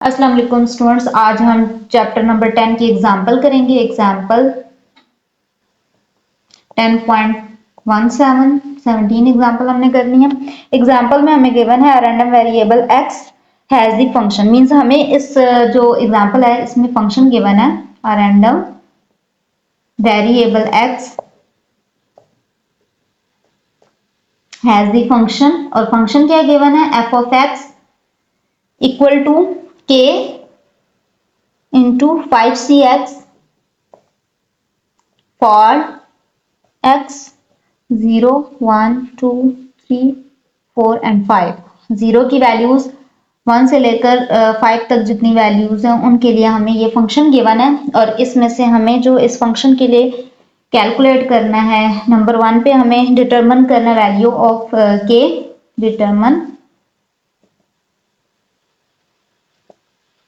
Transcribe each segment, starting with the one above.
अस्सलाम वालेकुम स्टूडेंट्स, आज हम चैप्टर नंबर 10 की एग्जांपल करेंगे। एग्जांपल 10.17 17 एग्जांपल हमने करनी है। एग्जांपल में हमें गिवन है random variable x has the function, means हमें इस जो एग्जांपल है इसमें फंक्शन गिवन है random variable x has the function, और फंक्शन क्या गिवन है f of x equal to k into 5cx for x 0 1 2 3 4 and 5। Zero की वैल्यूज 1 से लेकर 5 तक जितनी वैल्यूज हैं उनके लिए हमें ये फंक्शन गिवन है, और इसमें से हमें जो इस फंक्शन के लिए कैलकुलेट करना है, नंबर 1 पे हमें डिटरमिन करना वैल्यू ऑफ के, डिटरमिन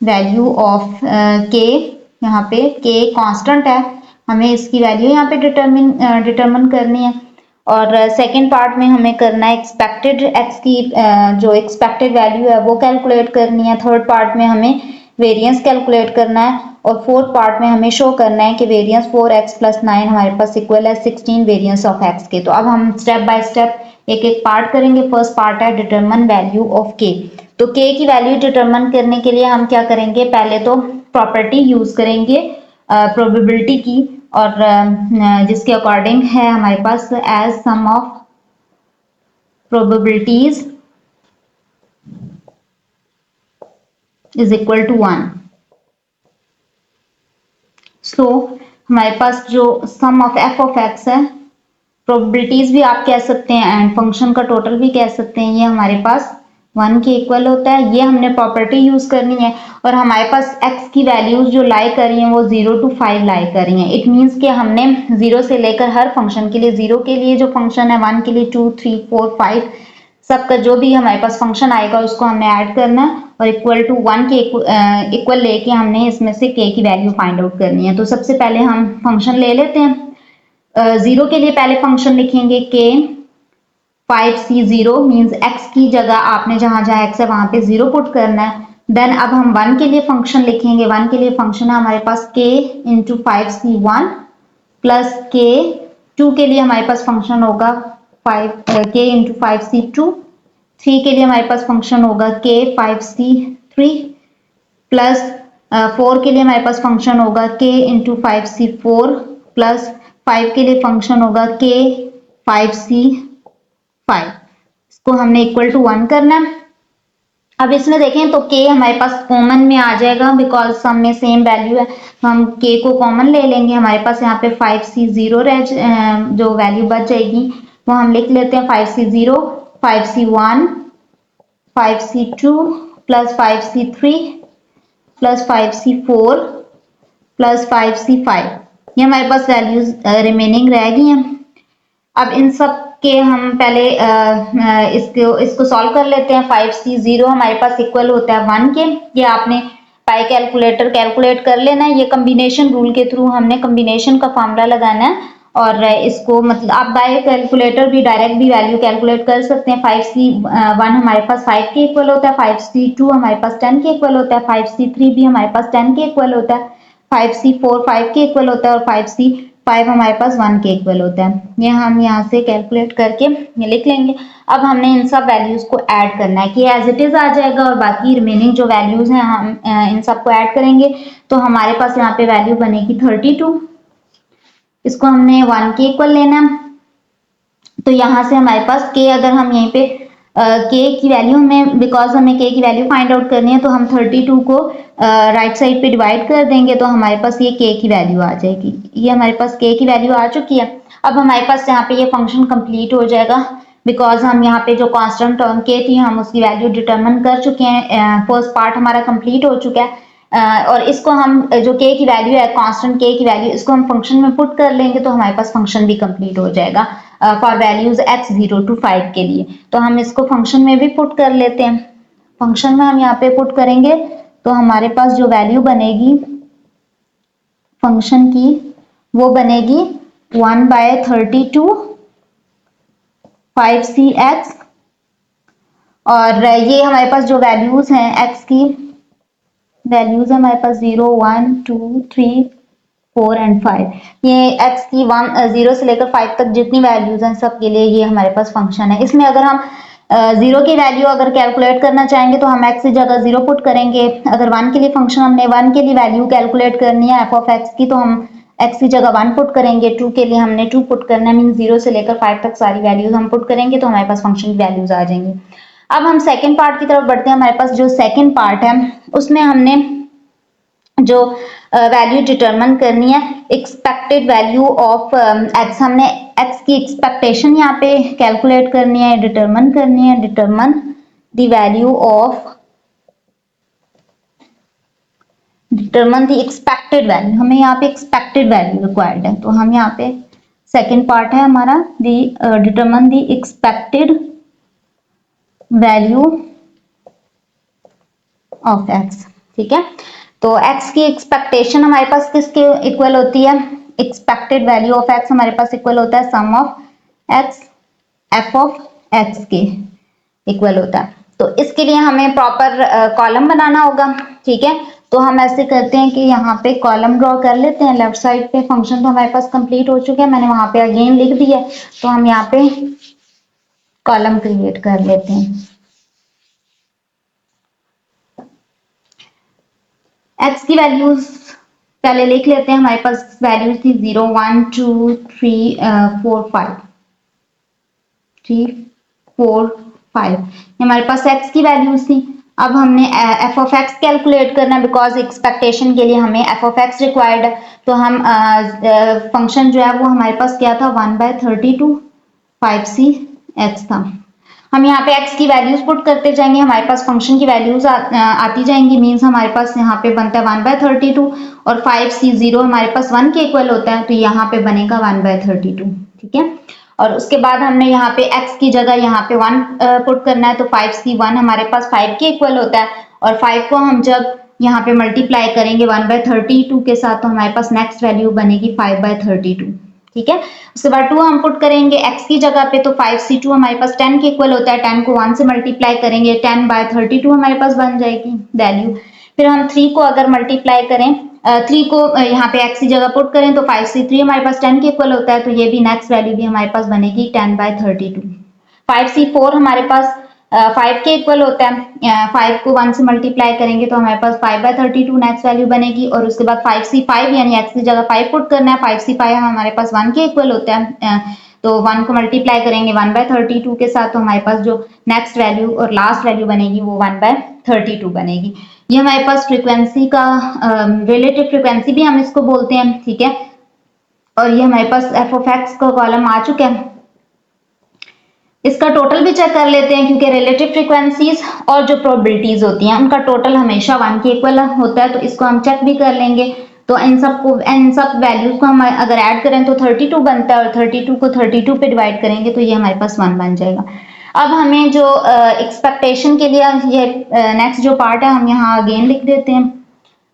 वैल्यू ऑफ के। यहाँ पे के कांस्टेंट है, हमें इसकी वैल्यू यहाँ पे डिटरमिन करनी है। और सेकंड पार्ट में हमें करना है एक्सपेक्टेड एक्स की जो एक्सपेक्टेड वैल्यू है वो कैलकुलेट करनी है। थर्ड पार्ट में हमें वेरिएंस कैलकुलेट करना है, और फोर्थ पार्ट में हमें शो करना है कि वेरिएंस 4x प्लस 9 हमारे पास इक्वल है 16 वेरिएंस ऑफ x के। तो अब हम स्टेप बाय स्टेप एक एक पार्ट करेंगे। फर्स्ट पार्ट है डिटरमिन वैल्यू ऑफ k। तो k की वैल्यू डिटरमिन करने के लिए हम क्या करेंगे, पहले तो प्रॉपर्टी यूज करेंगे प्रोबेबिलिटी की, और जिसके अकॉर्डिंग है हमारे पास as sum of probabilities is equal to 1। So हमारे पास जो sum of f of x है, प्रोबेबिलिटीज भी आप कह सकते हैं एंड फंक्शन का टोटल भी कह सकते हैं, ये हमारे पास 1 के इक्वल होता है। ये हमने प्रॉपर्टी यूज करनी है, और हमारे पास x की वैल्यूज जो लाई कर रही हैं वो 0 to 5 लाई कर रही हैं। इट मींस कि हमने 0 से लेकर हर फंक्शन के लिए, 0 के लिए जो फंक्शन है, 1 के लिए 2 3 4 5 सबका जो भी हमारे पास फंक्शन आएगा उसको हमने ऐड करना है, और इक्वल टू 1 के इक्वल लेके हमने इसमें से k की वैल्यू फाइंड आउट करनी है। तो सबसे पहले हम फंक्शन ले लेते हैं। 0 के लिए पहले फंक्शन लिखेंगे k 5c0, मींस x की जगह आपने जहां जहां x है वहां पे 0 पुट करना है। देन अब हम 1 के लिए फंक्शन लिखेंगे। 1 के लिए फंक्शन है हमारे पास k into 5c1 plus k। 2 के लिए हमारे पास फंक्शन होगा k इंटू 5c2। 3 के लिए हमारे पास फंक्शन होगा k 5c3 प्लस 4 के लिए हमारे पास फंक्शन होगा k इंटू 5c4 प्लस 5 के लिए फंक्शन होगा k 5c5। इसको हमने इक्वल टू 1 करना है। अब इसमें देखें तो k हमारे पास कॉमन में आ जाएगा, बिकॉज सम में सेम वैल्यू है, तो हम k को कॉमन ले लेंगे। हमारे पास यहाँ पे 5c0 जो वैल्यू बच जाएगी वो हम लिख लेते हैं 5c0 5c1 5c2 plus 5c3 plus 5c4 plus 5c5। ये हमारे पास वैल्यूज रिमेनिंग रह गई हैं। अब इन सब के हम पहले इसको सॉल्व कर लेते हैं। 5c0 हमारे पास इक्वल होता है 1 के। ये आपने पाई कैलकुलेटर कैलकुलेट कर लेना है। ये कम्बिनेशन रूल के थ्रू हमने कम्बिनेशन का फॉर्मूला लगाना है, और इसको मतलब आप बाय कैलकुलेटर भी डायरेक्ट भी वैल्यू कैलकुलेट कर सकते हैं। 5c1 हमारे पास 5 के इक्वल होता है, 5c2 हमारे पास 10 के इक्वल होता है, 5c3 भी हमारे पास 10 के इक्वल होता है, 5c4 5 के इक्वल होता है, और 5c5 हमारे पास 1 के इक्वल होता है। ये हम यहाँ से कैलकुलेट करके ये लिख लेंगे। अब हमने इन सब वैल्यूज को ऐड करना है कि एज इट इज आ जाएगा, और बाकी रिमेनिंग जो वैल्यूज हैं हम इन सबको ऐड करेंगे। तो हमारे पास यहाँ पे वैल्यू बनेगी 32। इसको हमने 1 के इक्वल लेना है, तो यहाँ से हमारे पास k, अगर हम यहीं पे k की वैल्यू में, बिकॉज हमें k की वैल्यू फाइंड आउट करनी है, तो हम 32 को राइट साइड पे डिवाइड कर देंगे, तो हमारे पास ये k की वैल्यू आ जाएगी। ये हमारे पास k की वैल्यू आ चुकी है। अब हमारे पास यहाँ पे ये फंक्शन कंप्लीट हो जाएगा, बिकॉज हम यहाँ पे जो कांस्टेंट टर्म k थी हम उसकी वैल्यू डिटरमिन कर चुके हैं। फर्स्ट पार्ट हमारा कंप्लीट हो चुका है, और इसको हम जो k की वैल्यू है, कांस्टेंट k की वैल्यू, इसको हम फंक्शन में पुट कर लेंगे, तो हमारे पास फंक्शन भी कंप्लीट हो जाएगा फॉर वैल्यूज x 0 to 5 के लिए। तो हम इसको फंक्शन में भी पुट कर लेते हैं। फंक्शन में हम यहाँ पे पुट करेंगे तो हमारे पास जो वैल्यू बनेगी फंक्शन की वो बनेगी 1/32 5cx, और ये हमारे पास जो वैल्यूज हैं x की वैल्यूज है हमारे पास 0 1 2 3 4 एंड 5। ये x की 0 से लेकर 5 तक जितनी वैल्यूज हैं सब के लिए ये हमारे पास फंक्शन है। इसमें अगर हम 0 की वैल्यू अगर कैलकुलेट करना चाहेंगे तो हम x की जगह 0 पुट करेंगे। अगर 1 के लिए फंक्शन हमने 1 के लिए वैल्यू कैलकुलेट करनी है f ऑफ x की तो हम x की जगह 1 पुट करेंगे। 2 के लिए हमने 2 पुट करना है, मीन 0 से लेकर 5 तक सारी वैल्यूज हम पुट करेंगे तो हमारे पास फंक्शन की वैल्यूज आ जाएंगी। अब हम सेकेंड पार्ट की तरफ बढ़ते हैं। हमारे पास जो सेकेंड पार्ट है उसमें हमने जो वैल्यू डिटरमिन करनी है एक्सपेक्टेड वैल्यू ऑफ x। हमने x की एक्सपेक्टेशन यहाँ पे कैलकुलेट करनी है, डिटरमिन करनी है। Determine the value of, determine the expected value, हमें यहाँ पे एक्सपेक्टेड वैल्यू रिक्वायर्ड है। तो हम यहाँ पे सेकेंड पार्ट है हमारा determine the expected value of x। ठीक है, तो x की एक्सपेक्टेशन हमारे पास किसके इक्वल होती है? एक्सपेक्टेड वैल्यू ऑफ x हमारे पास इक्वल होता है sum of x f of x के इक्वल होता है। तो इसके लिए हमें प्रॉपर कॉलम बनाना होगा। ठीक है, तो हम ऐसे करते हैं कि यहाँ पे कॉलम ड्रॉ कर लेते हैं। लेफ्ट साइड पे फंक्शन तो हमारे पास कंप्लीट हो चुके हैं, मैंने वहां पे अगेन लिख दिया है। तो हम यहाँ पे कॉलम क्रिएट कर लेते हैं। x की वैल्यूज पहले लिख लेते हैं। हमारे पास वैल्यूज थी 0 1 2 3 4 5 3 4 5, हमारे पास x की वैल्यूज थी। अब हमने f ऑफ x कैलकुलेट करना है बिकॉज एक्सपेक्टेशन के लिए हमें f ऑफ x रिक्वायर्ड है। तो हम फंक्शन जो है वो हमारे पास क्या था 1/32 5c x था। हम यहाँ पे x की वैल्यूज पुट करते जाएंगे, हमारे पास फंक्शन की वैल्यूज आती जाएंगी। मींस हमारे पास यहाँ पे बनता है 1/32 और 5c0 हमारे पास 1 के इक्वल होता है, तो यहाँ पे बनेगा 1/32। ठीक है, और उसके बाद हमने यहाँ पे x की जगह यहाँ पे 1 पुट करना है। तो 5c1 हमारे पास 5 के इक्वल होता है और 5 को हम जब यहाँ पे मल्टीप्लाई करेंगे 1/32 के साथ तो हमारे पास नेक्स्ट वैल्यू बनेगी 5/32। ठीक है, उसके बाद 2 हम पुट करेंगे x की जगह पे, तो 5c2 हमारे पास 10 के इक्वल होता है। 10 को 1 से मल्टीप्लाई करेंगे 10/32 हमारे पास बन जाएगी वैल्यू। फिर हम 3 को अगर मल्टीप्लाई करें 3 को यहाँ पे x की जगह पुट करें तो 5c3 हमारे पास 10 के इक्वल होता है, तो ये भी नेक्स्ट वैल्यू भी हमारे पास बनेगी 10/32। 5c4 हमारे पास 5 के इक्वल होता है। 5 को 1 से मल्टीप्लाई करेंगे तो हमारे पास 5/32 नेक्स्ट वैल्यू बनेगी। और उसके बाद 5c5 यानी x की जगह 5 पुट करना है। 5c5 हमारे पास 1 के इक्वल होता है, तो 1 को मल्टीप्लाई करेंगे 1/32 के साथ तो हमारे पास जो नेक्स्ट वैल्यू और लास्ट वैल्यू बनेगी वो 1/32 बनेगी। ये हमारे पास फ्रीक्वेंसी का रिलेटिव फ्रीक्वेंसी भी हम इसको बोलते हैं। ठीक है, और ये हमारे पास f ऑफ x का कॉलम आ चुका है। इसका टोटल भी चेक कर लेते हैं क्योंकि रिलेटिव फ्रीक्वेंसीज और जो प्रोबेबिलिटीज होती हैं उनका टोटल हमेशा 1 के इक्वल होता है, तो इसको हम चेक भी कर लेंगे। तो इन सब वैल्यूज को हम अगर ऐड करें तो 32 बनता है और 32 को 32 पे डिवाइड करेंगे तो ये हमारे पास 1 बन जाएगा। अब हमें जो एक्सपेक्टेशन के लिए ये नेक्स्ट जो पार्ट है हम यहाँ अगेन लिख देते हैं।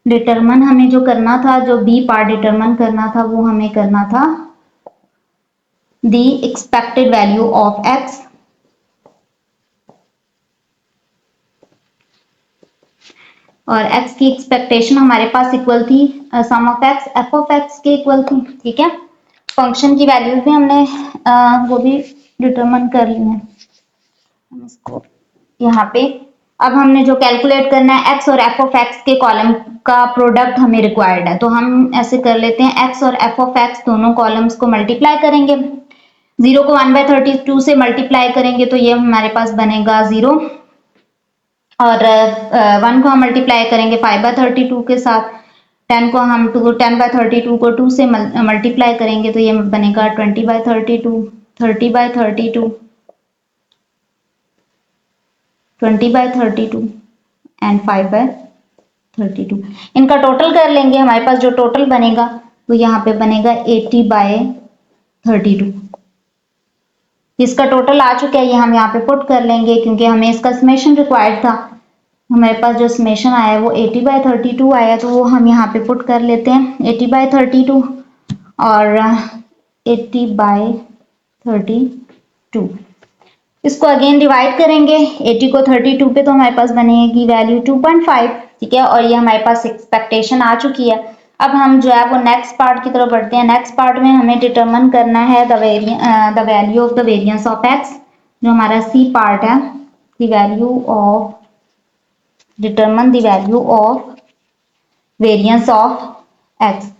डिटरमिन हमें जो करना था, जो बी पार्ट डिटरमिन करना था वो हमें करना था the expected value of x और x की एक्सपेक्टेशन हमारे पास इक्वल थी sum of x f of x के इक्वल थी। ठीक है, फंक्शन की वैल्यूज भी हमने वो भी डिटरमिन कर ली है। हम इसको यहाँ पे अब हमने जो कैलकुलेट करना है x और f ऑफ x के कॉलम का प्रोडक्ट हमें रिक्वायर्ड है। तो हम ऐसे कर लेते हैं x और f ऑफ x दोनों कॉलम्स को मल्टीप्लाई करेंगे। 0 को 1/32 से मल्टीप्लाई करेंगे तो ये हमारे पास बनेगा 0 और 1 को हम मल्टीप्लाई करेंगे 5/32 के साथ। 10/32 को 2 से मल्टीप्लाई करेंगे तो ये बनेगा 20/32, 30/32, 20/32 एंड 5/32। इनका टोटल कर लेंगे, हमारे पास जो टोटल बनेगा तो यहाँ पे बनेगा 80/32। इसका टोटल आ चुका है, ये हम यहाँ पे पुट कर लेंगे क्योंकि हमें इसका समेशन रिक्वायर्ड था। हमारे पास जो समेशन आया वो 80/32 आया, तो वो हम यहाँ पे पुट कर लेते हैं 80/32 और 80/32। इसको अगेन डिवाइड करेंगे 80 को 32 पे तो हमारे पास बनेगी वैल्यू 2.5 ठीक है, और ये हमारे पास एक्सपेक्टेशन आ चुकी है। अब हम जो है वो नेक्स्ट पार्ट की तरफ बढ़ते हैं। नेक्स्ट पार्ट में हमें डिटरमिन करना है the value of the variance of x, जो हमारा सी पार्ट है, the value of determine the value of variance of x.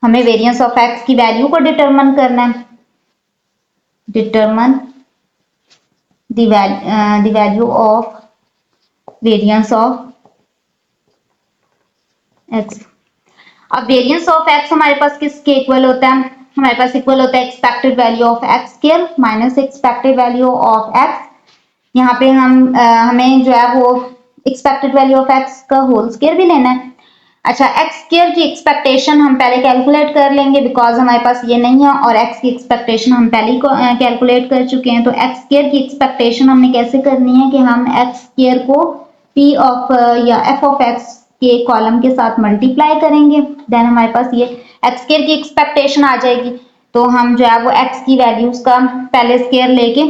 हमें वेरिएंस ऑफ एक्स की वैल्यू को डिटरमिन करना है। Determine the value of variance of x. अब variance of x हमारे पास किसके इक्वल होता है? हमारे पास इक्वल होता है expected value of x square minus expected value of x. यहाँ पे हमें जो है वो एक्सपेक्टेड वैल्यू ऑफ एक्स का होल स्क्वायर भी लेना है। अच्छा, एक्स स्क्वायर की एक्सपेक्टेशन हम पहले कैलकुलेट कर लेंगे बिकॉज हमारे पास ये नहीं है, और एक्स की एक्सपेक्टेशन हम पहले ही कैलकुलेट कर चुके हैं। तो एक्स स्क्वायर की एक्सपेक्टेशन हमने कैसे करनी है कि हम एक्स स्क्वायर को पी ऑफ या एफ ऑफ एक्स के कॉलम के साथ मल्टीप्लाई करेंगे, देन हमारे पास ये एक्स स्क्वायर की एक्सपेक्टेशन आ जाएगी। तो हम जो है वो एक्स की वैल्यूज का पहले स्क्वायर लेके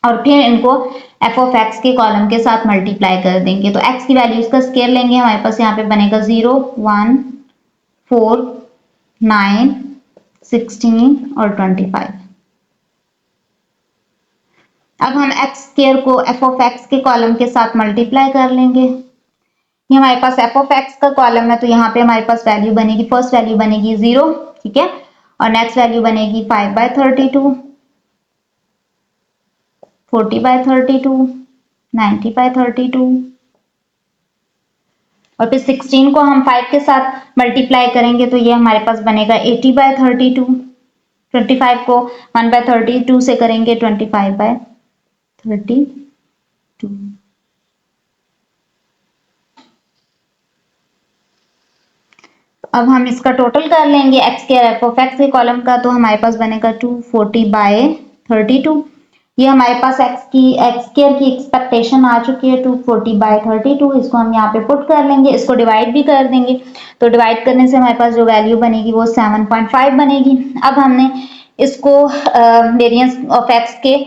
और फिर इनको एफ ऑफ एक्स के कॉलम के साथ मल्टीप्लाई कर देंगे। तो एक्स की वैल्यूज का स्क्वायर लेंगे, हमारे पास यहाँ पे बनेगा 0, 1, 4, 9, 16 और 25। अब हम एक्स स्क्वायर को एफ ऑफ एक्स के कॉलम के साथ मल्टीप्लाई कर लेंगे। ये हमारे पास एफ ऑफ एक्स का कॉलम है, तो यहाँ पे हमारे पास वैल्यू बनेगी, फर्स्ट वैल्यू बनेगी 0, ठीक है, और नेक्स्ट वैल्यू बनेगी 5/32, 40/32, 90/32, और फिर 16 को हम 5 के साथ मल्टीप्लाई करेंगे तो ये हमारे पास बनेगा 80/32। 25 को 1/32 से करेंगे 25/32। अब हम इसका टोटल कर लेंगे x square F of x के कॉलम का, तो हमारे पास बनेगा 240/32। ये हमारे पास एक्स स्क्वायर की एक्सपेक्टेशन आ चुकी है 240/32। इसको हम यहाँ पे पुट कर लेंगे, इसको डिवाइड भी कर देंगे। तो डिवाइड करने से हमारे पास जो वैल्यू बनेगी वो 7.5 बनेगी। अब हमने इसको वेरिएंस ऑफ एक्स के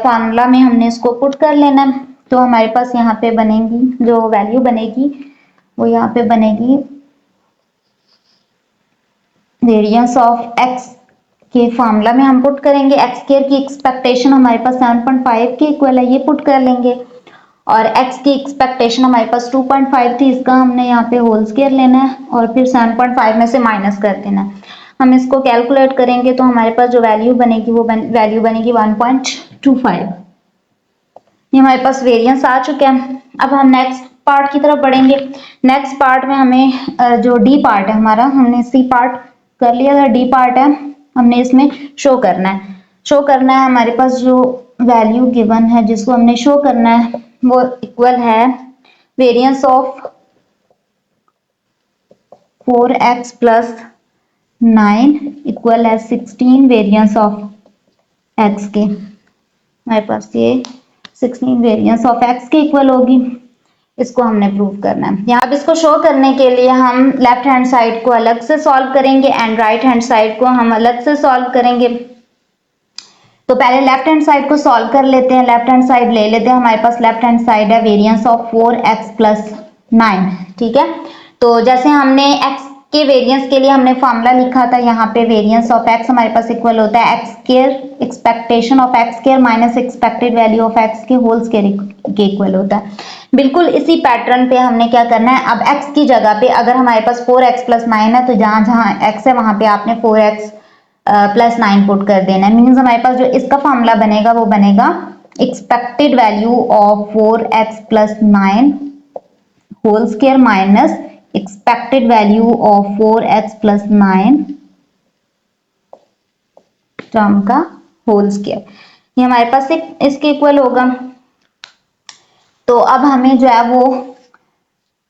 फॉर्मूला में हमने इसको पुट कर लेना है। तो हमारे पास यहाँ पे बनेगी जो वैल्यू बनेगी वो यहाँ पे बनेगी वेरिएंस ऑफ एक्स के फॉर्मूला में हम पुट करेंगे। एक्स स्क्वायर की एक्सपेक्टेशन हमारे पास 7.5 के इक्वल है, ये पुट कर लेंगे, और एक्स की एक्सपेक्टेशन हमारे पास 2.5 थी, इसका हमने यहाँ पे होल स्क्वायर लेना है और फिर 7.5 में से माइनस कर देना है। हम इसको कैलकुलेट करेंगे तो हमारे पास जो वैल्यू बनेगी वो वैल्यू बनेगी 1.25। ये हमारे पास वेरिएंस आ चुका है। अब हम नेक्स्ट पार्ट की तरफ बढ़ेंगे। नेक्स्ट पार्ट में हमें जो डी पार्ट है हमारा, हमने सी पार्ट कर लिया था, डी पार्ट है, हमने इसमें शो करना है। शो करना है हमारे पास जो वैल्यू गिवन है जिसको हमने शो करना है वो इक्वल है वेरिएंस ऑफ 4x + 9 इक्वल है 16 वेरिएंस ऑफ x के। हमारे पास ये 16 वेरिएंस ऑफ x के इक्वल होगी, इसको हमने प्रूव करना है। यहाँ अब इसको शो करने के लिए हम लेफ्ट हैंड साइड को अलग से सॉल्व करेंगे एंड राइट हैंड साइड को हम अलग से सॉल्व करेंगे। तो पहले लेफ्ट हैंड साइड को सॉल्व कर लेते हैं, लेफ्ट हैंड साइड ले लेते हैं। हमारे पास लेफ्ट हैंड साइड है वेरिएंस ऑफ 4x + 9, ठीक है। तो जैसे हमने x के वेरिएंस के लिए हमने फॉर्मूला लिखा था, यहाँ पे वेरिएंस ऑफ x हमारे पास इक्वल होता है x square expectation of x square minus expected value of x के होल स्क्वायर के इक्वल होता है। बिल्कुल इसी पैटर्न पे हमने क्या करना है, अब x की जगह पे अगर हमारे पास 4x + 9 है तो जहां जहां x है वहां पे आपने 4x + 9 पुट कर देना है। मीन्स हमारे पास जो इसका फॉर्मूला बनेगा वो बनेगा expected value of 4x + 9 whole square minus expected value of 4x + 9 term का होल स्क्वायर। ये हमारे पास इसके इक्वल होगा। तो अब हमें जो है वो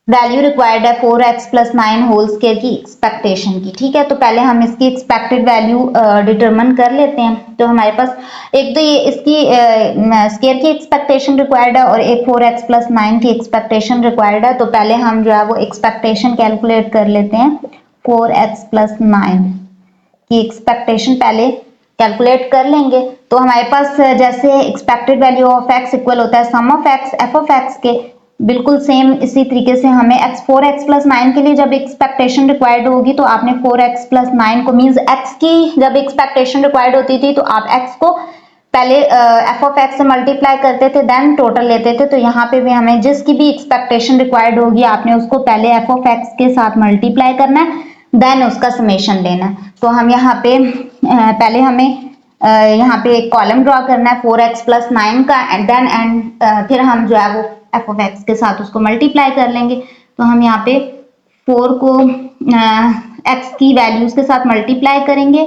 वैल्यू रिक्वायर्ड है 4x + 9 होल स्क्वायर की एक्सपेक्टेशन की, ठीक है। तो पहले हम इसकी एक्सपेक्टेड वैल्यू डिटरमिन कर लेते हैं। तो हमारे पास एक तो ये इसकी स्क्वायर की एक्सपेक्टेशन रिक्वायर्ड है और एक 4x + 9 की एक्सपेक्टेशन रिक्वायर्ड है। तो पहले हम जो है वो एक्सपेक्टेशन कैलकुलेट कर लेते हैं। 4x + 9 की एक्सपेक्टेशन पहले कैलकुलेट कर लेंगे। तो हमारे पास जैसे expected value of x equal होता है sum of x f of x के, बिल्कुल सेम इसी तरीके से हमें x 9 के लिए जब एक्सपेक्टेशन रिक्वायर्ड होगी तो आपने 4x 9 को मींस x की जब एक्सपेक्टेशन रिक्वायर्ड होती थी तो आप x को पहले एफ ऑफ एक्स से मल्टीप्लाई करते थे देन टोटल लेते थे। तो यहाँ पे भी हमें जिसकी भी एक्सपेक्टेशन रिक्वायर्ड होगी आपने उसको पहले एफ ऑफ एक्स के साथ मल्टीप्लाई करना है देन उसका समेशन लेना है। तो हम यहाँ पे पहले हमें यहाँ पे एक कॉलम ड्रॉ करना है 4x + 9 का एंड देन फिर हम जो है वो एफ ऑफ एक्स के साथ उसको मल्टीप्लाई कर लेंगे। तो हम यहाँ पे 4 को x की वैल्यूज के साथ मल्टीप्लाई करेंगे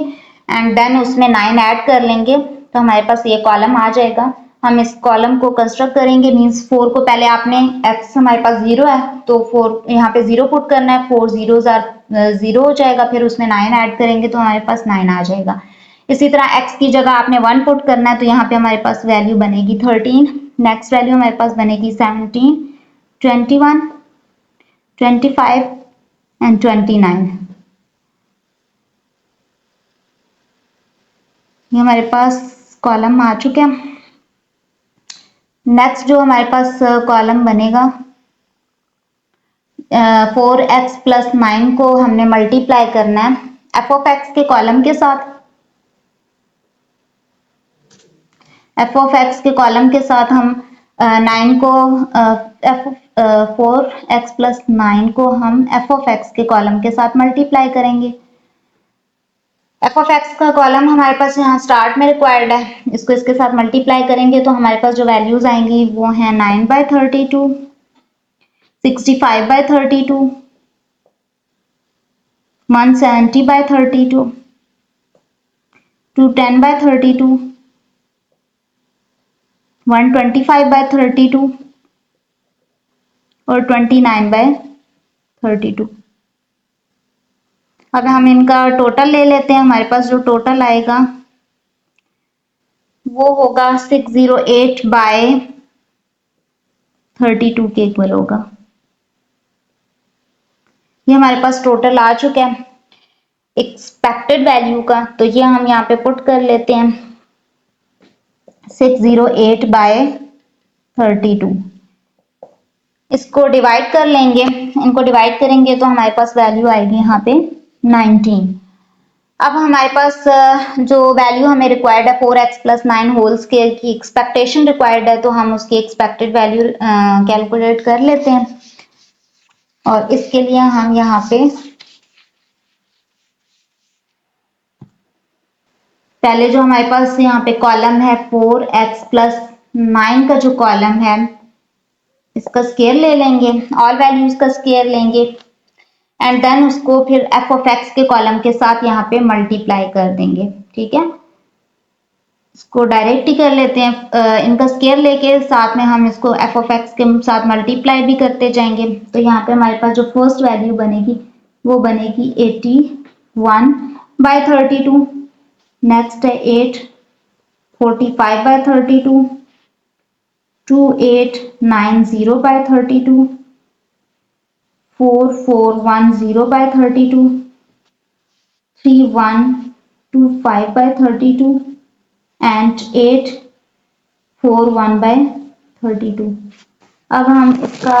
एंड देन उसमें 9 ऐड कर लेंगे तो हमारे पास ये कॉलम आ जाएगा। हम इस कॉलम को कंस्ट्रक्ट करेंगे मींस 4 को पहले आपने x हमारे पास 0 है तो 4 यहाँ पे 0 पुट करना है, 4 zeros are 0 हो जाएगा, फिर उसमें 9 ऐड करेंगे तो हमारे पास 9 आ जाएगा। इसी तरह x की जगह आपने 1 पुट करना है तो यहाँ पे हमारे पास वैल्यू बनेगी 13, नेक्स्ट वैल्यू हमारे पास बनेगी 17, 21, 25 एंड 29। ये हमारे पास कॉलम आ चुके हैं। नेक्स्ट जो हमारे पास कॉलम बनेगा 4x + 9 को हमने मल्टीप्लाई करना है एफ ऑफ एक्स के कॉलम के साथ। एफ ऑफ एक्स के कॉलम के साथ हम 9 को 4x + 9 को हम एफ ऑफ एक्स के कॉलम के साथ मल्टीप्लाई करेंगे। एफ ऑफ एक्स का कॉलम हमारे पास यहाँ स्टार्ट में रिक्वायर्ड है, इसको इसके साथ मल्टीप्लाई करेंगे तो हमारे पास जो वैल्यूज आएंगी वो हैं 9/32, 65/32, 170/32, 210/32, 125/32 और 29/32। अब हम इनका टोटल ले लेते हैं। हमारे पास जो टोटल आएगा वो होगा 608/32 के इक्वल होगा। ये हमारे पास टोटल आ चुका है एक्सपेक्टेड वैल्यू का, तो ये हम यहाँ पे पुट कर लेते हैं 608/32। इसको डिवाइड कर लेंगे, इनको डिवाइड करेंगे तो हमारे पास वैल्यू आएगी यहाँ पे 19। अब हमारे पास जो वैल्यू हमें रिक्वायर्ड है 4x + 9 होल स्क्वायर की एक्सपेक्टेशन रिक्वायर्ड है तो हम उसकी एक्सपेक्टेड वैल्यू कैलकुलेट कर लेते हैं और इसके लिए हम यहाँ पे पहले जो हमारे पास यहाँ पे कॉलम है 4x + 9 का जो कॉलम है इसका स्क्वायर ले लेंगे, ऑल वैल्यूज का स्क्वायर लेंगे एंड देन उसको फिर एफ ऑफ एक्स के कॉलम के साथ यहाँ पे मल्टीप्लाई कर देंगे। ठीक है, इसको डायरेक्ट ही कर लेते हैं, इनका स्क्वायर लेके साथ में हम इसको एफ ऑफ एक्स के साथ मल्टीप्लाई भी करते जाएंगे। तो यहाँ पे हमारे पास जो फर्स्ट वैल्यू बनेगी वो बनेगी 81/32, नेक्स्ट है 8 45/32, 2890/32, 4410/32, 3125/32 एंड 841/32। अब हम इसका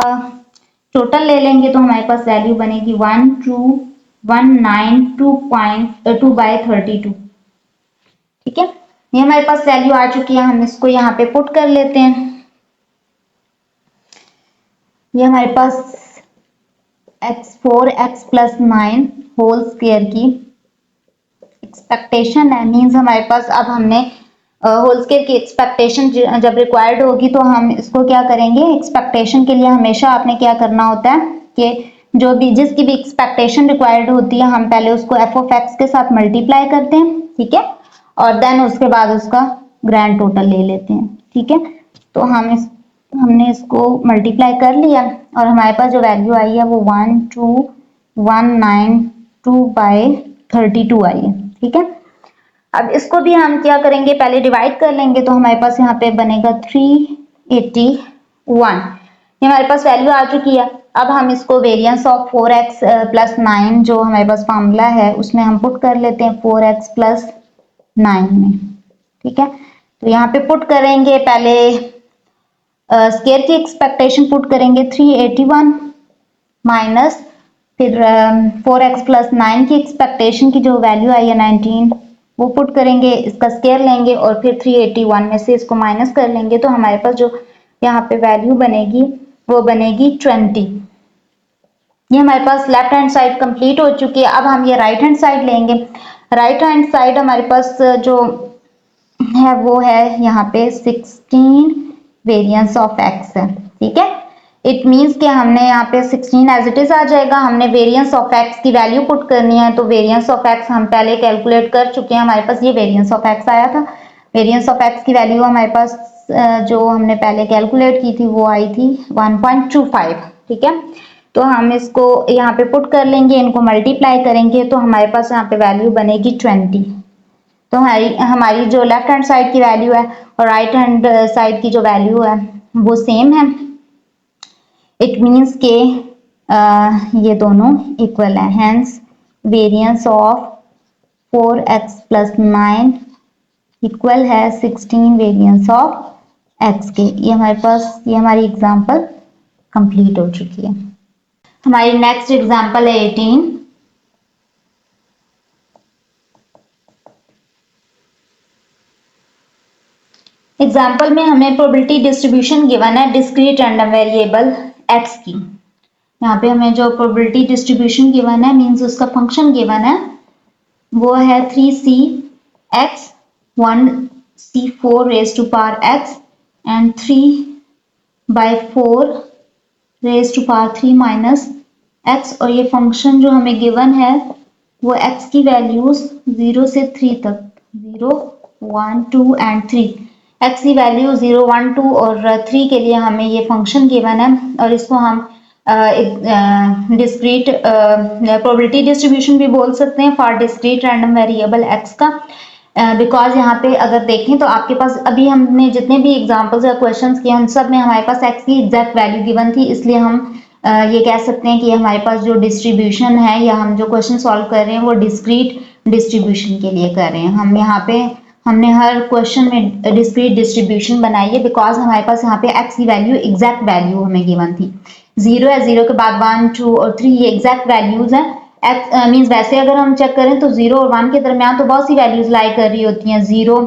टोटल ले लेंगे तो हमारे पास वैल्यू बनेगी 12192.2/32। ठीक है, ये हमारे पास वैल्यू आ चुकी है, हम इसको यहाँ पे पुट कर लेते हैं। ये हमारे पास 4x + 9 होल स्क्वायर की एक्सपेक्टेशन है, मींस हमारे पास अब हमने होल स्क्वायर की एक्सपेक्टेशन जब रिक्वायर्ड होगी तो हम इसको क्या करेंगे, एक्सपेक्टेशन के लिए हमेशा आपने क्या करना होता है कि जो भी जिसकी भी एक्सपेक्टेशन रिक्वायर्ड होती है हम पहले उसको एफ ऑफ एक्स के साथ मल्टीप्लाई करते हैं। ठीक है, और देन उसके बाद उसका ग्रैंड टोटल ले लेते हैं। ठीक है, तो हमने इसको मल्टीप्लाई कर लिया और हमारे पास जो वैल्यू आई है वो 12192/32 आई है। ठीक है, अब इसको भी हम क्या करेंगे, पहले डिवाइड कर लेंगे तो हमारे पास यहाँ पे बनेगा 381। ये हमारे पास वैल्यू आ चुकी है। अब हम इसको वेरिएंस ऑफ 4x + 9 जो हमारे पास फॉर्मूला है उसमें हम पुट कर लेते हैं 4x + 9 में। ठीक है, तो यहाँ पे पुट करेंगे पहले स्केयर की एक्सपेक्टेशन पुट करेंगे 381 माइनस फिर 4x प्लस 9 की एक्सपेक्टेशन की जो वैल्यू आई है 19 वो पुट करेंगे, इसका स्केयर लेंगे और फिर 381 में से इसको माइनस कर लेंगे तो हमारे पास जो यहाँ पे वैल्यू बनेगी वो बनेगी 20। ये हमारे पास लेफ्ट हैंड साइड कंप्लीट हो चुकी है। अब हम ये राइट हैंड साइड लेंगे। राइट हैंड साइड हमारे पास जो है वो है यहाँ पे 16 वेरिएंस ऑफ एक्स है, ठीक है। इट मींस कि हमने यहाँ पे 16 एज इट इज आ जाएगा, हमने वेरिएंस ऑफ एक्स की वैल्यू पुट करनी है। तो वेरिएंस ऑफ एक्स हम पहले कैलकुलेट कर चुके हैं, हमारे पास ये वेरिएंस ऑफ एक्स आया था। वेरिएंस ऑफ एक्स की वैल्यू हमारे पास जो हमने पहले कैलकुलेट की थी वो आई थी 1.25, ठीक है। तो हम इसको यहाँ पे पुट कर लेंगे, इनको मल्टीप्लाई करेंगे तो हमारे पास यहाँ पे वैल्यू बनेगी 20। तो हमारी जो लेफ्ट हैंड साइड की वैल्यू है और राइट हैंड साइड की जो वैल्यू है वो सेम है। इट मींस के ये दोनों इक्वल है, hence variance of 4x plus 9 equal है 16 वेरिएंस ऑफ x के। ये हमारे पास ये हमारी एग्जांपल कंप्लीट हो चुकी है। हमारी नेक्स्ट एग्जांपल है 18। एग्जाम्पल में हमें प्रोबेबिलिटी डिस्ट्रीब्यूशन गिवन है डिस्क्रीट रैंडम वेरिएबल x की। यहाँ पे हमें जो प्रोबेबिलिटी डिस्ट्रीब्यूशन गिवन है मींस उसका फंक्शन गिवन है वो है 3cx 1c4 raise to power x and 3/4 raise to power 3 minus x। और ये फंक्शन जो हमें गिवन है वो x की वैल्यूज 0 से 3 तक 0 1 2 एंड 3 x की वैल्यू 0 1 2 और 3 के लिए हमें ये फंक्शन गिवन है और इसको हम डिस्क्रीट प्रोबेबिलिटी डिस्ट्रीब्यूशन भी बोल सकते हैं for discrete random variable x का। बिकॉज यहाँ पे अगर देखें तो आपके पास अभी हमने जितने भी एग्जांपल्स या क्वेश्चंस किए उन सब में हमारे पास x की एग्जैक्ट वैल्यू गिवन थी, इसलिए हम ये कह सकते हैं कि हमारे पास जो डिस्ट्रीब्यूशन है या हम जो क्वेश्चन सॉल्व कर रहे हैं वो डिस्क्रीट डिस्ट्रीब्यूशन के लिए कर रहे हैं। हम यहाँ पे हमने हर क्वेश्चन में डिस्क्रीट डिस्ट्रीब्यूशन बनाई है बिकॉज हमारे पास यहाँ पे x की वैल्यू एग्जैक्ट वैल्यू हमें गिवन थी। 0 है, 0 के बाद 1 2 और 3 ये एग्जैक्ट वैल्यूज हैं। x मींस वैसे अगर हम चेक करें तो 0 और 1 के दरमियान तो बहुत सी वैल्यूज लाई कर रही होती हैं। 0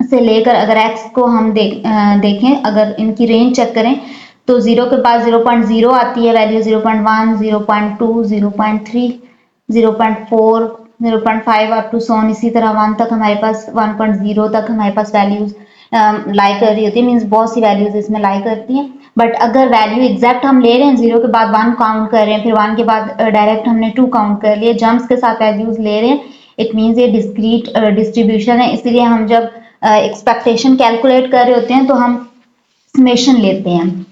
से लेकर अगर x को हम देखें अगर इनकी रेंज चेक करें तो 0 के बाद 0.0 आती है वैल्यू, 0.1 0.2 0.3 0.4 0.5 अप टू सोन, इसी तरह 1 तक हमारे पास 1.0 तक हमारे पास वैल्यूज लाई कर रही होती है। मींस बहुत सी वैल्यूज इसमें लाई करती हैं। बट अगर वैल्यू एग्जैक्ट हम ले रहे हैं 0 के बाद 1 काउंट कर रहे हैं फिर 1 के बाद डायरेक्ट हमने 2 काउंट कर लिए, जम्प्स के साथ वैल्यूज ले रहे हैं, इट मींस ये डिस्क्रीट डिस्ट्रीब्यूशन है। इसलिए हम जब एक्सपेक्टेशन कैलकुलेट कर रहे होते हैं तो हम समेशन लेते हैं।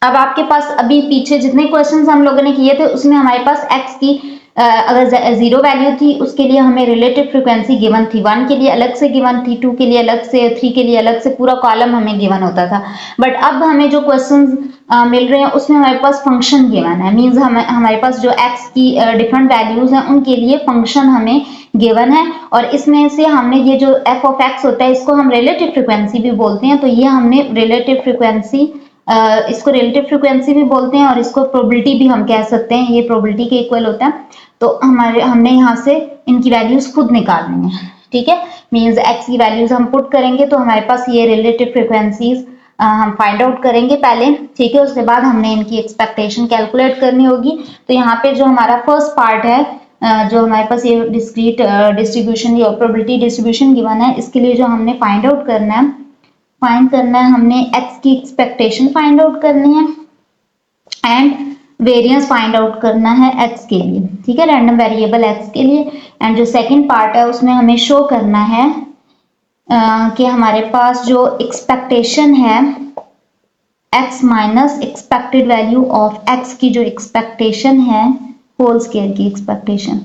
अब आपके पास अभी पीछे जितने क्वेश्चंस हम लोगों ने किए थे उसमें हमारे पास x की अगर 0 वैल्यू थी उसके लिए हमें रिलेटिव फ्रीक्वेंसी गिवन थी, 1 के लिए अलग से गिवन थी, 2 के लिए अलग से, 3 के लिए अलग से, पूरा कॉलम हमें गिवन होता था। बट अब हमें जो क्वेश्चंस मिल रहे हैं उसमें हमारे पास फंक्शन गिवन है। मींस हमारे पास जो x की डिफरेंट वैल्यूज हैं उनके लिए फंक्शन हमें गिवन है और इसमें से हमने ये जो f ऑफ x होता है इसको हम रिलेटिव फ्रीक्वेंसी भी बोलते हैं। तो ये हमने रिलेटिव फ्रीक्वेंसी इसको रिलेटिव फ्रीक्वेंसी भी बोलते हैं और इसको प्रोबेबिलिटी भी हम कह सकते हैं, ये प्रोबेबिलिटी के इक्वल होता है। तो हमने यहाँ से इनकी वैल्यूज खुद निकालनी है, ठीक है। मींस x की वैल्यूज हम पुट करेंगे तो हमारे पास ये रिलेटिव फ्रीक्वेंसीज हम फाइंड आउट करेंगे पहले, ठीक है। उसके बाद हमने इनकी एक्सपेक्टेशन कैलकुलेट करनी होगी। तो यहाँ पे जो हमारा फर्स्ट पार्ट है जो हमारे पास ये डिस्क्रीट डिस्ट्रीब्यूशन या प्रोबेबिलिटी डिस्ट्रीब्यूशन गिवन है इसके लिए जो हमने फाइंड आउट करना है हमने x की एक्सपेक्टेशन फाइंड आउट करनी है एंड वेरिएंस फाइंड आउट करना है x के लिए, ठीक है, रैंडम वेरिएबल x के लिए। एंड जो सेकंड पार्ट है उसमें हमें शो करना है कि हमारे पास जो एक्सपेक्टेशन है x minus expected value of x की जो एक्सपेक्टेशन है होल स्क्वायर की एक्सपेक्टेशन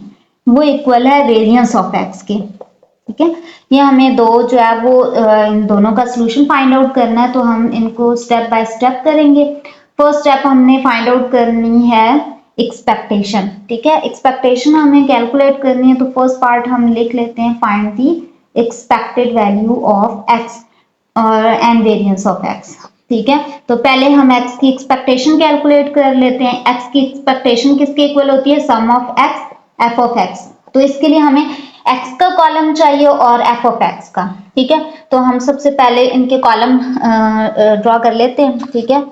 वो इक्वल है वेरिएंस ऑफ x के, ठीक है। ये हमें दो जो है वो इन दोनों का सॉल्यूशन फाइंड आउट करना है। तो हम इनको स्टेप बाय स्टेप करेंगे। फर्स्ट स्टेप हमने फाइंड आउट करनी है एक्सपेक्टेशन, ठीक है। एक्सपेक्टेशन हमें कैलकुलेट करनी है तो फर्स्ट पार्ट हम लिख लेते हैं find the expected value of x और एंड वेरिएंस ऑफ एक्स। ठीक है, तो पहले हम एक्स की एक्सपेक्टेशन कैलकुलेट कर लेते हैं। एक्स की एक्सपेक्टेशन किसके इक्वल होती है? Sum of x f of x. तो इसके लिए हमें एक्स का कॉलम चाहिए और एफ ऑफ एक्स का। ठीक है, तो हम सबसे पहले इनके कॉलम ड्रॉ कर लेते हैं। ठीक है,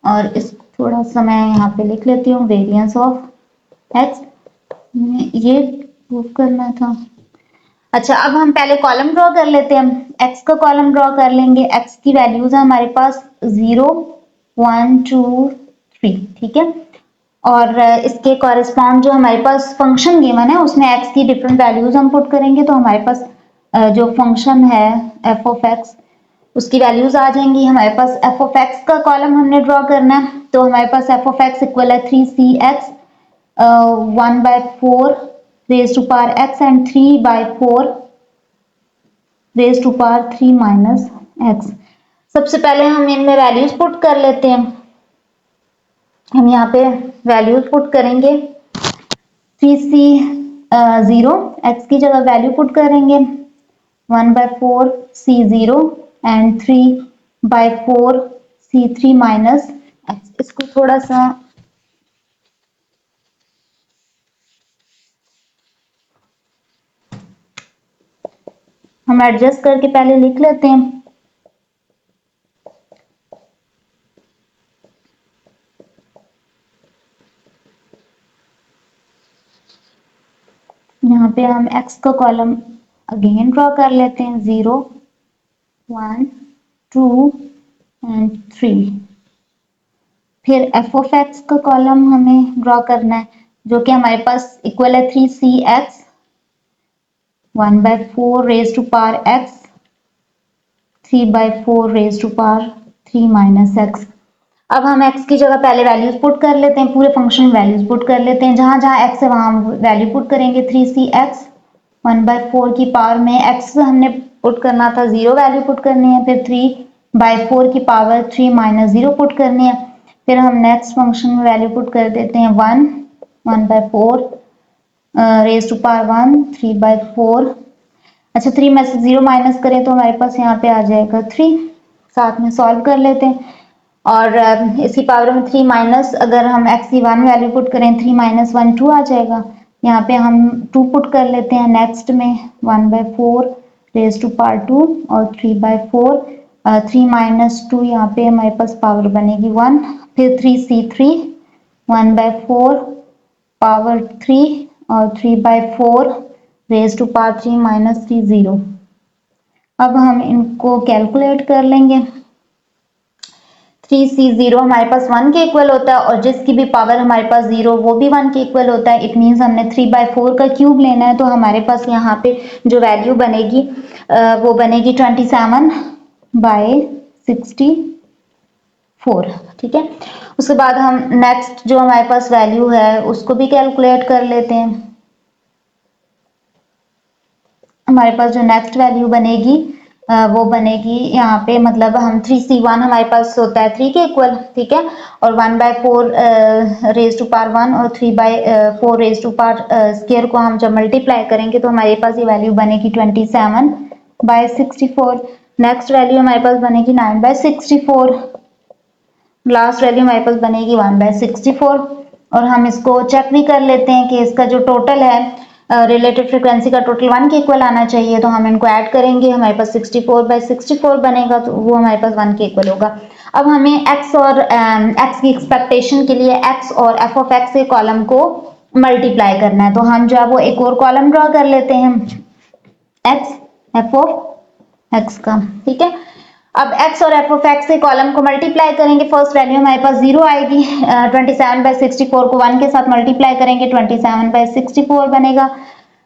और इस थोड़ा सा मैं यहाँ पे लिख लेती हूँ वेरिएंस ऑफ एक्स, ये प्रूव करना था। अच्छा, अब हम पहले कॉलम ड्रॉ कर लेते हैं। एक्स का कॉलम ड्रॉ कर लेंगे। एक्स की वैल्यूज है हमारे पास 0 1 2 3। ठीक है, और इसके कॉरेस्पॉन्ड जो हमारे पास फंक्शन गिवन है उसमें एक्स की डिफरेंट वैल्यूज हम पुट करेंगे, तो हमारे पास जो फंक्शन है एफ ऑफ एक्स उसकी वैल्यूज आ जाएंगी हमारे पास। एफ ऑफ एक्स का कॉलम हमने ड्रॉ करना है, तो हमारे पास एफ ऑफ एक्स इक्वल है 3cx 1/4 raised to power x and 3/4 raised to power 3 minus x। सबसे पहले हम इनमें वैल्यूज पुट कर लेते हैं। हम यहाँ पे वैल्यूज पुट करेंगे। 3c0 x की जगह वैल्यू पुट करेंगे 1/4 c0 and 3/4 c3 minus x। इसको थोड़ा सा हम एडजस्ट करके पहले लिख लेते हैं। यहाँ पे हम x का कॉलम अगेन ड्रॉ कर लेते हैं 0 1 2 एंड 3। फिर एफ ऑफ एक्स का कॉलम हमें ड्रॉ करना है जो कि हमारे पास इक्वल है 3cx 1/4 raise to power x 3/4 raise to power 3 minus x। अब हम x की जगह पहले वैल्यूज पुट कर लेते हैं, पूरे फंक्शन वैल्यूज पुट कर लेते हैं। जहां जहां x है वहां हम वैल्यू पुट करेंगे। 3cx 1/4 की पावर में x हमने पुट करना था 0 वैल्यू पुट करनी है, फिर 3/4 की पावर 3 माइनस 0 पुट करनी है। फिर हम नेक्स्ट फंक्शन में वैल्यू पुट कर देते हैं 1/4 रेज टू पावर 1 3/4। अच्छा, 3 में से 0 माइनस करें तो हमारे पास यहाँ पे आ जाएगा 3। साथ में सॉल्व कर लेते हैं और इसी पावर में 3 माइनस अगर हम x की 1 वैल्यू पुट करें 3 माइनस 1 2 आ जाएगा। यहाँ पे हम 2 पुट कर लेते हैं नेक्स्ट में 1/4 रेज टू पावर 2 और 3/4 3 माइनस 2 यहाँ पे हमारे पास पावर बनेगी 1। फिर 3c3 1/4 पावर 3 और 3/4 रेज टू पावर 3 माइनस 3 0। अब हम इनको कैलकुलेट कर लेंगे। 3c0 हमारे पास 1 के इक्वल होता है और जिसकी भी पावर हमारे पास 0 वो भी 1 के इक्वल होता है। इट मीन्स हमने 3/4 का क्यूब लेना है, तो हमारे पास यहाँ पे जो वैल्यू बनेगी वो बनेगी 27/64। ठीक है, उसके बाद हम नेक्स्ट जो हमारे पास वैल्यू है उसको भी कैलकुलेट कर लेते हैं। हमारे पास जो नेक्स्ट वैल्यू बनेगी वो बनेगी यहाँ पे, मतलब हम 3c1 हमारे पास होता है 3 के इक्वल। ठीक है, और 1/4 रेज टू पावर 1 और 3/4 रेज टू पावर स्क्वायर को हम जब मल्टीप्लाई करेंगे तो हमारे पास ये वैल्यू बनेगी 27/64। नेक्स्ट वैल्यू हमारे पास बनेगी 9/64। लास्ट वैल्यू हमारे पास बनेगी 1/64। और हम इसको चेक भी कर लेते हैं कि इसका जो टोटल है रिलेटिव फ्रीक्वेंसी का टोटल 1 के इक्वल आना चाहिए, तो हम इनको ऐड करेंगे हमारे पास 64/64 बनेगा, तो वो हमारे पास 1 के इक्वल होगा। अब हमें x और x की एक्सपेक्टेशन के लिए x और f ऑफ x के कॉलम को मल्टीप्लाई करना है, तो हम जो है वो एक और कॉलम ड्रॉ कर लेते हैं x f ऑफ x का। ठीक है, अब x और f ऑफ x के कॉलम को मल्टीप्लाई करेंगे। फर्स्ट वैल्यू हमारे पास 0 आएगी। 27/64 को 1 के साथ मल्टीप्लाई करेंगे 27/64 बनेगा।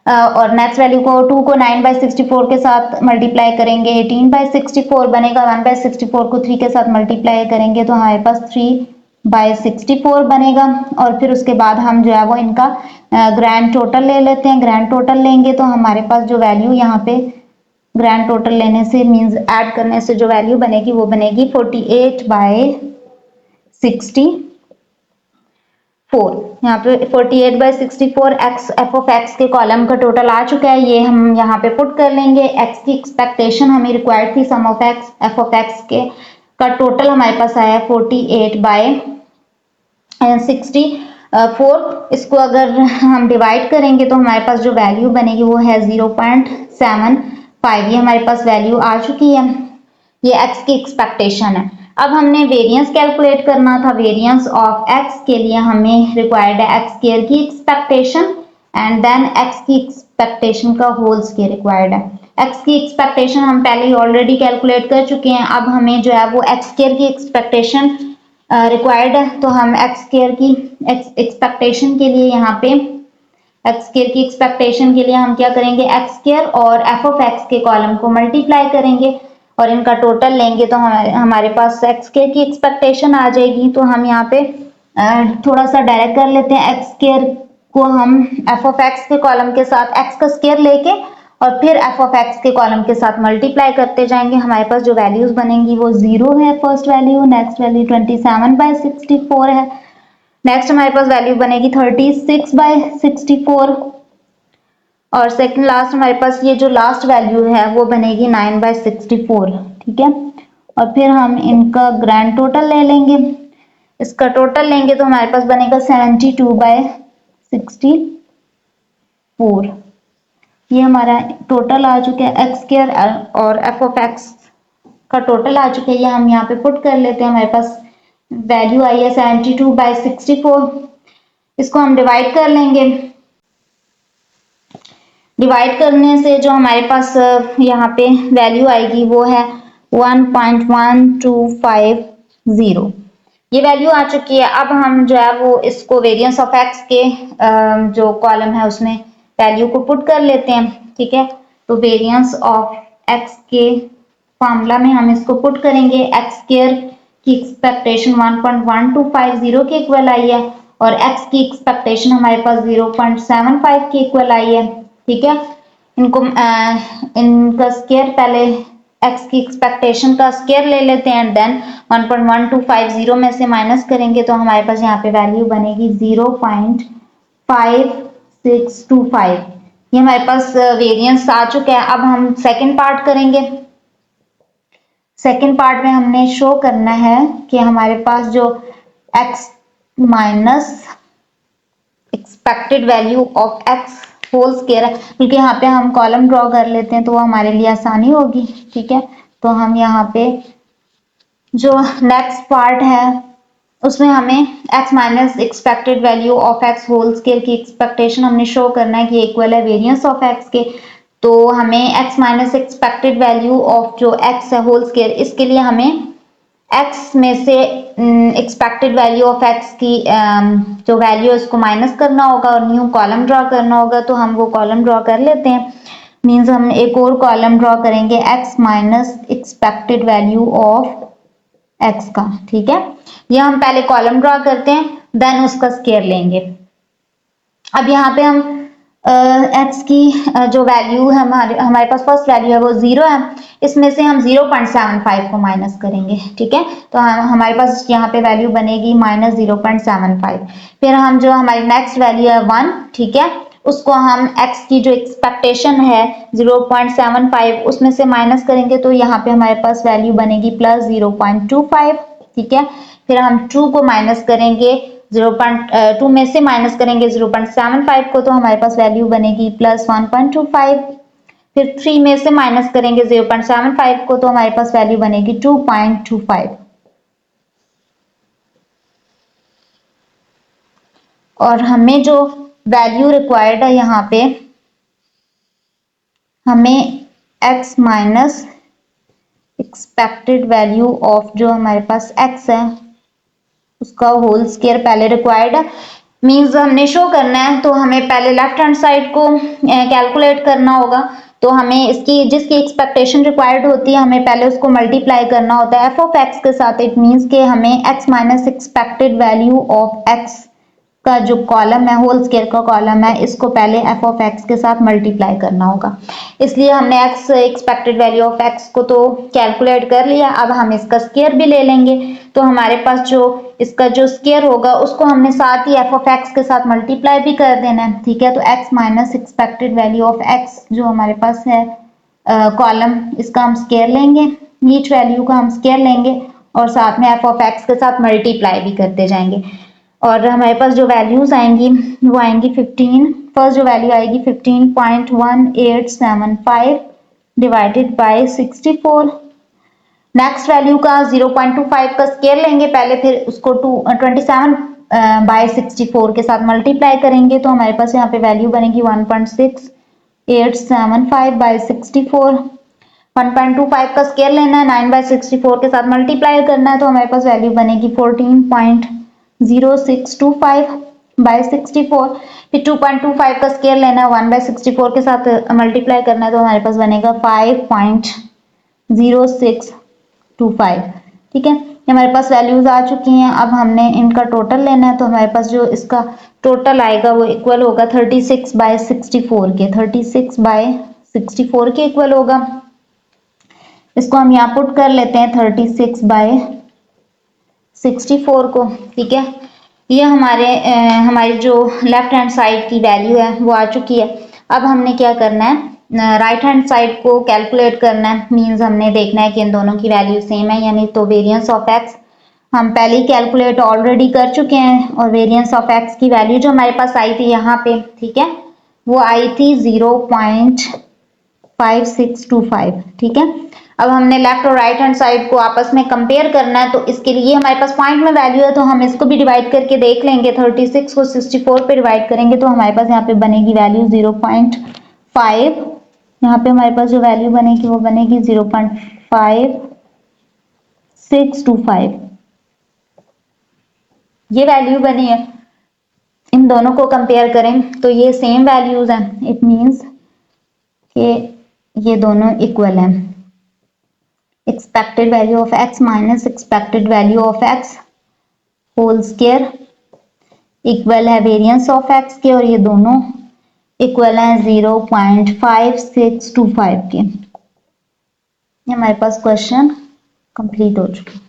और नेक्स्ट वैल्यू को 2 को 9/64 के साथ मल्टीप्लाई करेंगे 18/64 बनेगा। 1/64 को 3 के साथ मल्टीप्लाई करेंगे तो हमारे पास 3/64 बनेगा। और फिर उसके बाद हम जो है वो इनका ग्रैंड टोटल ले लेते हैं। ग्रैंड टोटल लेंगे तो हमारे पास जो वैल्यू यहाँ पे ग्रैंड टोटल लेने से मींस ऐड करने से जो वैल्यू बनेगी वो बनेगी 48/60। यहाँ पे 48/64 एक्स एफ ऑफ एक्स के कॉलम का टोटल आ चुका है, ये हम यहाँ पे पुट कर लेंगे। एक्स की एक्सपेक्टेशन हमें रिक्वायर्ड थी, sum of x f of x के का टोटल हमारे पास आया 48/64। इसको अगर हम डिवाइड करेंगे तो हमारे पास जो वैल्यू बनेगी वो है 0.75। ये हमारे पास वैल्यू आ चुकी है, ये एक्स की एक्सपेक्टेशन है। अब हमने वेरिएंस कैलकुलेट करना था। वेरिएंस ऑफ एक्स के लिए हमें रिक्वायर्ड है एक्स स्क्वायर की एक्सपेक्टेशन एंड देन एक्स की एक्सपेक्टेशन का होल स्क्वायर रिक्वायर्ड है। एक्स की एक्सपेक्टेशन हम पहले ही ऑलरेडी कैलकुलेट कर चुके हैं। अब हमें जो है वो एक्स स्क्वायर की एक्सपेक्टेशन रिक्वायर्ड है, तो हम एक्स स्क्वायर की एक्सपेक्टेशन के लिए यहाँ पे एक्स स्क्वायर की एक्सपेक्टेशन के लिए हम क्या करेंगे, एक्स स्क्वायर और एफ ऑफ एक्स के कॉलम को मल्टीप्लाई करेंगे और इनका टोटल लेंगे तो हमारे पास एक्स स्क्वायर की एक्सपेक्टेशन आ जाएगी। तो हम यहाँ पे थोड़ा सा डायरेक्ट कर लेते हैं। एक्स स्क्वायर को हम एफ ऑफ एक्स के कॉलम के साथ एक्स का स्क्वायर लेके और फिर एफ ऑफ एक्स के कॉलम के साथ मल्टीप्लाई करते जाएंगे। हमारे पास जो वैल्यूज बनेंगी वो 0 है फर्स्ट वैल्यू, नेक्स्ट वैल्यू 27/64 है, नेक्स्ट हमारे पास वैल्यू बनेगी 36/64 और सेकंड लास्ट हमारे पास ये जो लास्ट वैल्यू है वो बनेगी 9/64। ठीक है, और फिर हम इनका ग्रैंड टोटल ले लेंगे। इसका टोटल लेंगे तो हमारे पास बनेगा 72/64। ये हमारा टोटल आ चुका है। एक्स स्क्वायर और एफ ऑफ एक्स का टोटल आ चुका है, ये हम यहाँ पे पुट कर लेते हैं। हमारे पास वैल्यू आई है 72/64। इसको हम डिवाइड कर लेंगे। डिवाइड करने से जो हमारे पास यहाँ पे वैल्यू आएगी वो है 1.1250। ये वैल्यू आ चुकी है। अब हम जो है वो इसको वेरिएंस ऑफ एक्स के जो कॉलम है उसमें वैल्यू को पुट कर लेते हैं। ठीक है, तो वेरिएंस ऑफ एक्स के फॉर्मूला में हम इसको पुट करेंगे। एक्स स्क्वायर की एक्सपेक्टेशन 1.1250 के इक्वल आई है और एक्स की एक्सपेक्टेशन हमारे पास 0.75 के इक्वल आई है। ठीक है, इनका स्क्वायर पहले एक्स की एक्सपेक्टेशन का स्क्वायर ले लेते हैं एंड देन 1.1250 में से माइनस करेंगे तो हमारे पास यहाँ पे वैल्यू बनेगी 0.5625। ये हमारे पास वेरिएंस आ चुका है। अब हम सेकंड पार्ट करेंगे। सेकंड पार्ट में हमने शो करना है कि हमारे पास जो x minus expected value of x whole square है, क्योंकि यहाँ पे हम कॉलम ड्रॉ कर लेते हैं तो वो हमारे लिए आसानी होगी। ठीक है, तो हम यहाँ पे जो नेक्स्ट पार्ट है उसमें हमें x minus expected value of x whole square की एक्सपेक्टेशन हमने शो करना है कि इक्वल है वेरिएंस ऑफ x के। तो हमें x minus expected value of जो x है होल स्क्वायर, इसके लिए हमें x में से एक्सपेक्टेड वैल्यू ऑफ x की जो वैल्यू है उसको माइनस करना होगा और न्यू कॉलम ड्रॉ करना होगा। तो हम वो कॉलम ड्रॉ कर लेते हैं। मींस हम एक और कॉलम ड्रॉ करेंगे x minus expected value of x का। ठीक है, ये हम पहले कॉलम ड्रॉ करते हैं देन उसका स्क्वायर लेंगे। अब यहाँ पे हम x की जो वैल्यू है हमारे पास फर्स्ट वैल्यू है वो 0 है, इसमें से हम 0.75 को माइनस करेंगे। ठीक है, तो हमारे पास यहाँ पे वैल्यू बनेगी -0.75। फिर हम जो हमारी नेक्स्ट वैल्यू है 1, ठीक है, उसको हम x की जो एक्सपेक्टेशन है 0.75 उसमें से माइनस करेंगे तो यहाँ पे हमारे पास वैल्यू बनेगी +0.25। ठीक है, फिर हम 2 को माइनस करेंगे 0.2 में से माइनस करेंगे 0.75 को तो हमारे पास वैल्यू बनेगी +1.25। फिर 3 में से माइनस करेंगे 0.75 को तो हमारे पास वैल्यू बनेगी 2.25। और हमें जो वैल्यू रिक्वायर्ड है यहाँ पे हमें x minus expected value of जो हमारे पास x है उसका होल स्क्वायर पहले रिक्वायर्ड है। मींस हमने शो करना है तो हमें पहले लेफ्ट हैंड साइड को कैलकुलेट करना होगा। तो हमें इसकी जिसकी एक्सपेक्टेशन रिक्वायर्ड होती है हमें पहले उसको मल्टीप्लाई करना होता है f ऑफ x के साथ। इट मींस के हमें x minus expected value of x का जो कॉलम है, होल स्क्वायर का कॉलम है, इसको पहले एफ ऑफ एक्स के साथ मल्टीप्लाई करना होगा। इसलिए हमने x expected value of x को तो कैलकुलेट कर लिया, अब हम इसका स्क्वायर भी ले लेंगे। तो हमारे पास जो इसका जो स्क्वायर होगा उसको हमने साथ ही एफ ऑफ एक्स के साथ मल्टीप्लाई भी कर देना है, ठीक है। तो x minus expected value of x जो हमारे पास है कॉलम, इसका हम स्क्वायर लेंगे, ईच वैल्यू का हम स्क्वायर लेंगे और साथ में एफ ऑफ एक्स के साथ मल्टीप्लाई भी करते जाएंगे। और हमारे पास जो वैल्यूज आएंगी वो आएंगी 15। फर्स्ट जो वैल्यू आएगी 15.1875 डिवाइडेड बाय 64। नेक्स्ट वैल्यू का 0.25 का स्क्वायर लेंगे पहले, फिर उसको 27 बाय 64 के साथ मल्टीप्लाई करेंगे। तो हमारे पास यहाँ पे वैल्यू बनेगी 1.6875 बाय 64। 1.25 का स्क्वायर लेना है, 9 बाय 64 के साथ मल्टीप्लाई करना है, तो हमारे पास वैल्यू बनेगी 14.0625 बाय 64। फिर 2.25 का स्क्वायर लेना है, 1 बाय 64 के साथ मल्टीप्लाई करना है, तो हमारे पास बनेगा 5.0625, ठीक है। हमारे पास वैल्यूज आ चुकी हैं। अब हमने इनका टोटल लेना है, तो हमारे पास जो इसका टोटल आएगा वो इक्वल होगा 36 बाय 64 के, 36 बाय 64 के इक्वल होगा। इसको हम यहाँ पुट कर लेते हैं 36 बाय 64 को, ठीक है। ये हमारी जो लेफ्ट हैंड साइड की वैल्यू है वो आ चुकी है। अब हमने क्या करना है, राइट हैंड साइड को कैलकुलेट करना है। मींस हमने देखना है कि इन दोनों की वैल्यू सेम है यानी, तो वेरिएंस ऑफ एक्स हम पहले ही कैलकुलेट ऑलरेडी कर चुके हैं, और वेरिएंस ऑफ एक्स की वैल्यू जो हमारे पास आई थी यहाँ पे, ठीक है, वो आई थी 0.5625, ठीक है। अब हमने लेफ्ट और राइट हैंड साइड को आपस में कंपेयर करना है, तो इसके लिए हमारे पास पॉइंट में वैल्यू है, तो हम इसको भी डिवाइड करके देख लेंगे। 36 को 64 पे डिवाइड करेंगे तो हमारे पास यहाँ पे बनेगी वैल्यू 0.5। यहाँ पे हमारे पास जो वैल्यू बनेगी वो बनेगी 0.5625, ये वैल्यू बनी है। इन दोनों को कंपेयर करें तो ये सेम वैल्यूज हैं, इट मींस कि ये दोनों इक्वल हैं। Expected value of x minus expected value of x whole square equal है वेरिएंस ऑफ एक्स के, और ये दोनों इक्वल है 0.5625 के। हमारे पास क्वेश्चन कंप्लीट हो चुका है।